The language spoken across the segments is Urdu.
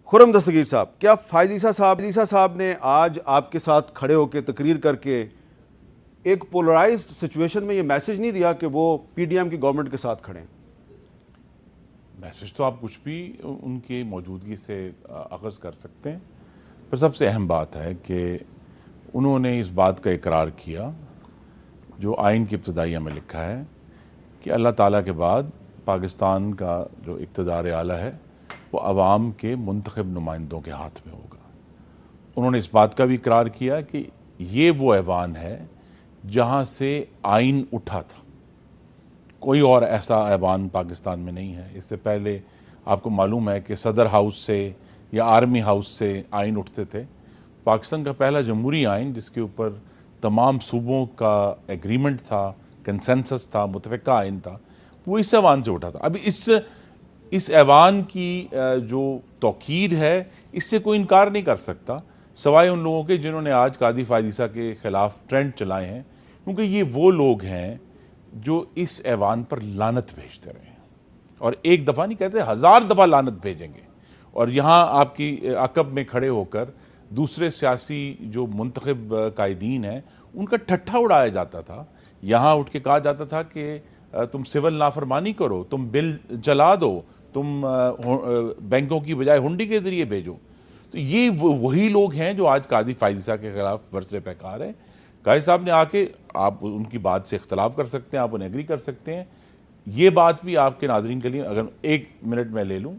خرم دستگیر صاحب، کیا فائز عیسیٰ صاحب نے آج آپ کے ساتھ کھڑے ہو کے تقریر کر کے ایک پولرائزڈ سچویشن میں یہ میسج نہیں دیا کہ وہ پی ڈی ایم کی گورنمنٹ کے ساتھ کھڑے ہیں؟ میسج تو آپ کچھ بھی ان کی موجودگی سے اخذ کر سکتے ہیں، پر سب سے اہم بات ہے کہ انہوں نے اس بات کا اقرار کیا جو آئین کی ابتدائیہ میں لکھا ہے کہ اللہ تعالیٰ کے بعد پاکستان کا جو اقتدار اعلیٰ ہے وہ عوام کے منتخب نمائندوں کے ہاتھ میں ہوگا۔ انہوں نے اس بات کا بھی اقرار کیا کہ یہ وہ ایوان ہے جہاں سے آئین اٹھا تھا، کوئی اور ایسا ایوان پاکستان میں نہیں ہے۔ اس سے پہلے آپ کو معلوم ہے کہ صدر ہاؤس سے یا آرمی ہاؤس سے آئین اٹھتے تھے۔ پاکستان کا پہلا جمہوری آئین جس کے اوپر تمام صوبوں کا ایگریمنٹ تھا، کنسنسس تھا، متفقہ آئین تھا، وہ اس ایوان سے اٹھا تھا۔ ابھی اس ایوان کی جو توقیر ہے اس سے کوئی انکار نہیں کر سکتا سوائے ان لوگوں کے جنہوں نے آج قاضی فائز عیسیٰ کے خلاف ٹرینڈ چلائے ہیں، کیونکہ یہ وہ لوگ ہیں جو اس ایوان پر لعنت بھیجتے رہے ہیں، اور ایک دفعہ نہیں کہتے، 1000 دفعہ لعنت بھیجیں گے۔ اور یہاں آپ کی عقب میں کھڑے ہو کر دوسرے سیاسی جو منتخب قائدین ہیں ان کا ٹھٹھا اڑایا جاتا تھا۔ یہاں اٹھ کے کہا جاتا تھا کہ تم سول نافرمانی کرو، تم بل جلا دو، تم بینکوں کی بجائے ہنڈی کے ذریعے بھیجو۔ تو یہ وہی لوگ ہیں جو آج قاضی فائز عیسیٰ کے خلاف برسر پیکار ہیں۔ قاضی صاحب نے آ کے، آپ ان کی بات سے اختلاف کر سکتے ہیں، آپ انہیں ایگری کر سکتے ہیں، یہ بات بھی آپ کے ناظرین کے لیے اگر 1 منٹ میں لے لوں،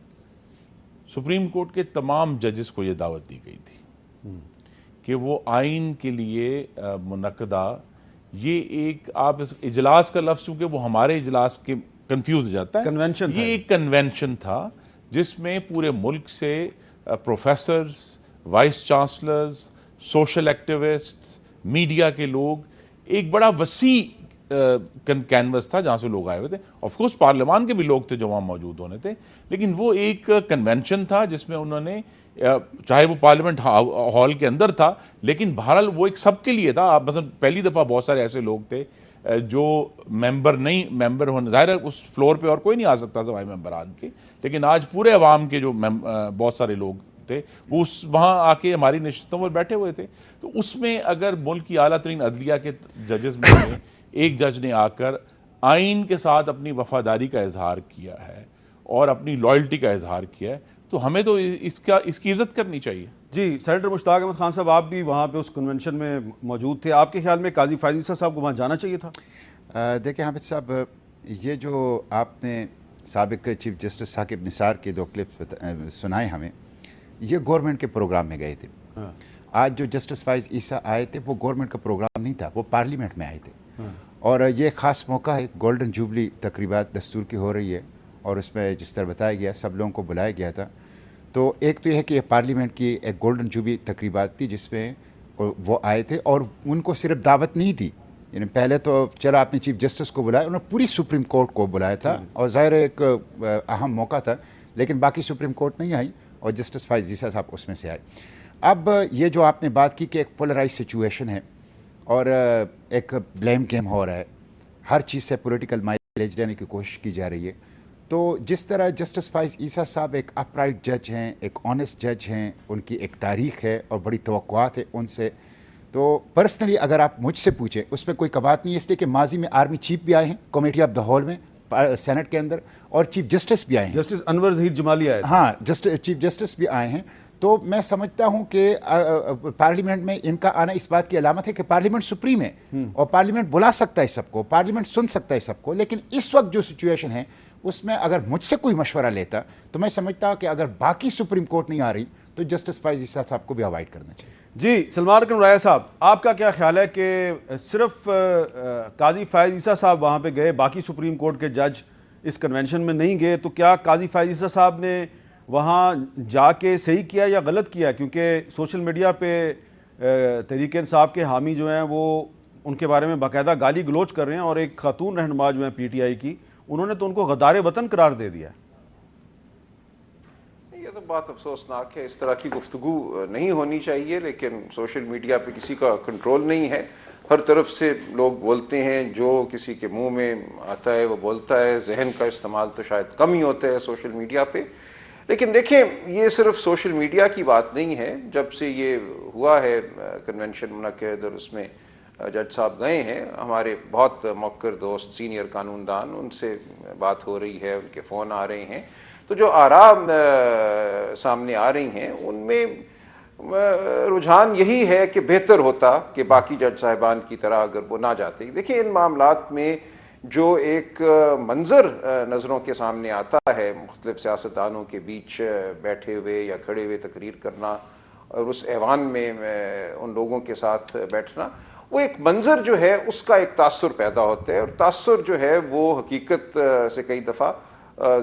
سپریم کورٹ کے تمام ججز کو یہ دعوت دی گئی تھی کہ وہ آئین کے لیے منعقدہ یہ ایک، آپ اجلاس کا لفظ چونکہ وہ ہمارے اجلاس کے کنفیوز ہو جاتا ہے، کنونشن یہ ایک کنونشن تھا جس میں پورے ملک سے professors, vice chancellors, social activists, media کے لوگ، ایک بڑا وسیع کینوس تھا جہاں سے لوگ آئے ہوئے تھے۔ آف کورس پارلیمان کے بھی لوگ تھے جو وہاں موجود ہونے تھے، لیکن وہ ایک کنونشن تھا جس میں انہوں نے، چاہے وہ پارلیمنٹ ہال کے اندر تھا لیکن بہرحال وہ ایک سب کے لیے تھا۔ آپ مثلا پہلی دفعہ بہت سارے ایسے لوگ تھے جو ممبر ہونے، ظاہر ہے اس فلور پہ اور کوئی نہیں آ سکتا سوائے ممبران کے، لیکن آج پورے عوام کے جو بہت سارے لوگ تھے وہ وہاں آ کے ہماری نشستوں پر بیٹھے ہوئے تھے۔ تو اس میں اگر ملک کی اعلیٰ ترین عدلیہ کے ججز میں سے ایک جج نے آ کر آئین کے ساتھ اپنی وفاداری کا اظہار کیا ہے اور اپنی لائلٹی کا اظہار کیا ہے، تو ہمیں تو اس کی عزت کرنی چاہیے۔ جی، سینیٹر مشتاق احمد خان صاحب، آپ بھی وہاں پہ اس کنونشن میں موجود تھے، آپ کے خیال میں قاضی فائز عیسیٰ صاحب کو وہاں جانا چاہیے تھا؟ دیکھیں حامد صاحب، یہ جو آپ نے سابق چیف جسٹس ثاقب نثار کے 2 کلپس سنائے ہمیں، یہ گورنمنٹ کے پروگرام میں گئے تھے۔ آج جو جسٹس فائز عیسیٰ آئے تھے وہ گورنمنٹ کا پروگرام نہیں تھا، وہ پارلیمنٹ میں آئے تھے، اور یہ خاص موقع ہے، گولڈن جوبلی تقریبات دستور کی ہو رہی ہے، اور اس میں جس طرح بتایا گیا سب لوگوں کو بلایا گیا تھا۔ تو ایک تو یہ ہے کہ یہ پارلیمنٹ کی ایک گولڈن جوبلی تقریبات تھی جس میں وہ آئے تھے، اور ان کو صرف دعوت نہیں تھی، یعنی پہلے تو چلو آپ نے چیف جسٹس کو بلایا، انہوں نے پوری سپریم کورٹ کو بلایا تھا، اور ظاہر ایک اہم موقع تھا، لیکن باقی سپریم کورٹ نہیں آئی اور جسٹس فائز عیسیٰ صاحب اس میں سے آئے۔ اب یہ جو آپ نے بات کی کہ ایک پولرائز سچویشن ہے اور ایک بلیم گیم ہو رہا ہے، ہر چیز سے پولیٹیکل مائلیج لینے کی کوشش کی جا رہی ہے، تو جس طرح جسٹس فائز عیسیٰ صاحب ایک اپرائٹ جج ہیں، ایک آنیسٹ جج ہیں، ان کی ایک تاریخ ہے اور بڑی توقعات ہے ان سے، تو پرسنلی اگر آپ مجھ سے پوچھیں اس میں کوئی کبات نہیں ہے، اس لیے کہ ماضی میں آرمی چیف بھی آئے ہیں کمیٹی آف دا ہول میں سینٹ کے اندر، اور چیف جسٹس بھی آئے ہیں، جسٹس انور ظہیر جمالی آئے، ہاں چیف جسٹس بھی آئے ہیں۔ تو میں سمجھتا ہوں کہ پارلیمنٹ میں ان کا آنا اس بات کی علامت ہے کہ پارلیمنٹ سپریم ہے، اور پارلیمنٹ بلا سکتا ہے سب کو، پارلیمنٹ سن سکتا ہے سب کو، لیکن اس وقت جو سچویشن ہے اس میں اگر مجھ سے کوئی مشورہ لیتا تو میں سمجھتا ہوں کہ اگر باقی سپریم کورٹ نہیں آ رہی تو جسٹس فائز عیسیٰ صاحب کو بھی اوائڈ کرنا چاہیے۔ جی، سلمان ارکن رایا صاحب، آپ کا کیا خیال ہے کہ صرف قاضی فائز عیسیٰ صاحب وہاں پہ گئے، باقی سپریم کورٹ کے جج اس کنونشن میں نہیں گئے، تو کیا قاضی فائز عیسیٰ صاحب نے وہاں جا کے صحیح کیا یا غلط کیا؟ کیونکہ سوشل میڈیا پہ تحریک انصاف کے حامی جو ہیں وہ ان کے بارے میں باقاعدہ گالی گلوچ کر رہے ہیں، اور ایک خاتون رہنما جو ہیں پی ٹی آئی کی، انہوں نے تو ان کو غدار وطن قرار دے دیا ہے۔ یہ تو بات افسوسناک ہے، اس طرح کی گفتگو نہیں ہونی چاہیے، لیکن سوشل میڈیا پہ کسی کا کنٹرول نہیں ہے، ہر طرف سے لوگ بولتے ہیں، جو کسی کے منہ میں آتا ہے وہ بولتا ہے، ذہن کا استعمال تو شاید کم ہی ہوتا ہے سوشل میڈیا پہ۔ لیکن دیکھیں یہ صرف سوشل میڈیا کی بات نہیں ہے. جب سے یہ ہوا ہے کنونشن منعقد اور اس میں جج صاحب گئے ہیں, ہمارے بہت موقر دوست سینئر قانون دان, ان سے بات ہو رہی ہے, ان کے فون آ رہے ہیں, تو جو آراء سامنے آ رہی ہیں ان میں رجحان یہی ہے کہ بہتر ہوتا کہ باقی جج صاحبان کی طرح اگر وہ نہ جاتے. دیکھیں ان معاملات میں جو ایک منظر نظروں کے سامنے آتا ہے, مختلف سیاستدانوں کے بیچ بیٹھے ہوئے یا کھڑے ہوئے تقریر کرنا اور اس ایوان میں ان لوگوں کے ساتھ بیٹھنا, وہ ایک منظر جو ہے اس کا ایک تاثر پیدا ہوتا ہے, اور تاثر جو ہے وہ حقیقت سے کئی دفعہ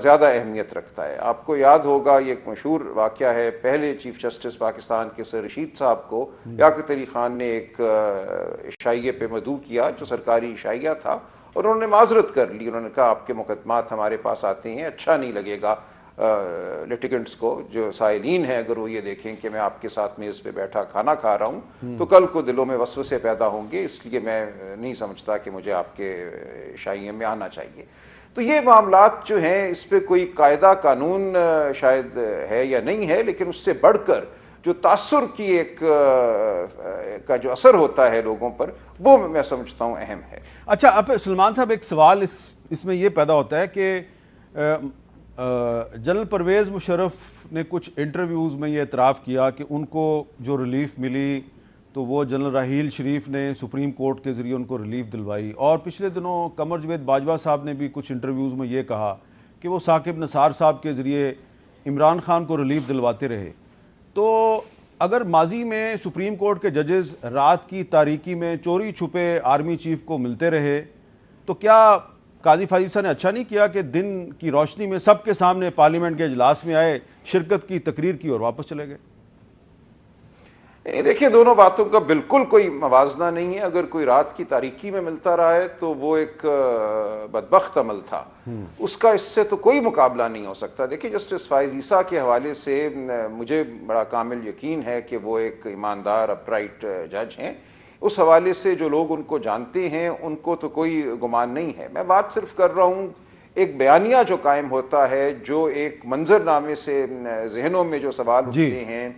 زیادہ اہمیت رکھتا ہے. آپ کو یاد ہوگا یہ ایک مشہور واقعہ ہے, پہلے چیف جسٹس پاکستان کے سر رشید صاحب کو لیاقت علی خان نے ایک عشائیے پہ مدعو کیا جو سرکاری عشائیہ تھا, اور انہوں نے معذرت کر لی. انہوں نے کہا آپ کے مقدمات ہمارے پاس آتے ہیں, اچھا نہیں لگے گا لیٹیگنٹس کو, جو سائلین ہیں, اگر وہ یہ دیکھیں کہ میں آپ کے ساتھ میز پہ بیٹھا کھانا کھا رہا ہوں تو کل کو دلوں میں وسوسے پیدا ہوں گے, اس لیے میں نہیں سمجھتا کہ مجھے آپ کے عشائیے میں آنا چاہیے. تو یہ معاملات جو ہیں اس پہ کوئی قاعدہ قانون شاید ہے یا نہیں ہے, لیکن اس سے بڑھ کر جو تاثر کی ایک کا جو اثر ہوتا ہے لوگوں پر, وہ میں سمجھتا ہوں اہم ہے. اچھا, اب سلمان صاحب ایک سوال اس میں یہ پیدا ہوتا ہے کہ جنرل پرویز مشرف نے کچھ انٹرویوز میں یہ اعتراف کیا کہ ان کو جو ریلیف ملی تو وہ جنرل راحیل شریف نے سپریم کورٹ کے ذریعے ان کو ریلیف دلوائی, اور پچھلے دنوں قمر جاوید باجوہ صاحب نے بھی کچھ انٹرویوز میں یہ کہا کہ وہ ثاقب نثار صاحب کے ذریعے عمران خان کو ریلیف دلواتے رہے. تو اگر ماضی میں سپریم کورٹ کے ججز رات کی تاریکی میں چوری چھپے آرمی چیف کو ملتے رہے, تو کیا قاضی فائز عیسیٰ نے اچھا نہیں کیا کہ دن کی روشنی میں سب کے سامنے پارلیمنٹ کے اجلاس میں آئے, شرکت کی, تقریر کی اور واپس چلے گئے؟ دیکھیں دونوں باتوں کا بالکل کوئی موازنہ نہیں ہے. اگر کوئی رات کی تاریکی میں ملتا رہا ہے تو وہ ایک بدبخت عمل تھا, اس کا اس سے تو کوئی مقابلہ نہیں ہو سکتا. دیکھیں جسٹس فائز عیسیٰ کے حوالے سے مجھے بڑا کامل یقین ہے کہ وہ ایک ایماندار اپرائٹ جج ہیں. اس حوالے سے جو لوگ ان کو جانتے ہیں ان کو تو کوئی گمان نہیں ہے. میں بات صرف کر رہا ہوں ایک بیانیہ جو قائم ہوتا ہے, جو ایک منظر نامے سے ذہنوں میں جو سوال اٹھتے ہیں,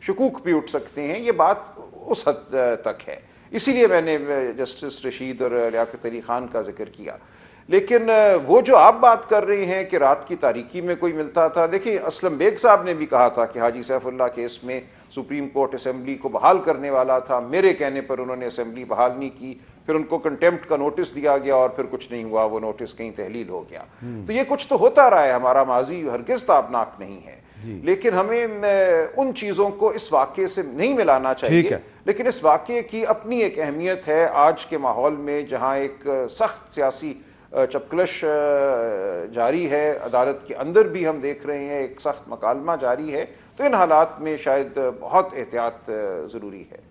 شکوک بھی اٹھ سکتے ہیں, یہ بات اس حد تک ہے. اسی لیے میں نے جسٹس رشید اور لیاقت علی خان کا ذکر کیا. لیکن وہ جو آپ بات کر رہے ہیں کہ رات کی تاریکی میں کوئی ملتا تھا, دیکھیں اسلم بیگ صاحب نے بھی کہا تھا کہ حاجی سیف اللہ کیس میں سپریم کورٹ اسمبلی کو بحال کرنے والا تھا, میرے کہنے پر انہوں نے اسمبلی بحال نہیں کی, پھر ان کو کنٹیمپٹ کا نوٹس دیا گیا اور پھر کچھ نہیں ہوا, وہ نوٹس کہیں تحلیل ہو گیا. تو یہ کچھ تو ہوتا رہا ہے, ہمارا ماضی ہرگز تابناک نہیں ہے. لیکن ہمیں ان چیزوں کو اس واقعے سے نہیں ملانا چاہیے. لیکن اس واقعے کی اپنی ایک اہمیت ہے آج کے ماحول میں, جہاں ایک سخت سیاسی چپکلش جاری ہے, عدالت کے اندر بھی ہم دیکھ رہے ہیں ایک سخت مکالمہ جاری ہے. تو ان حالات میں شاید بہت احتیاط ضروری ہے.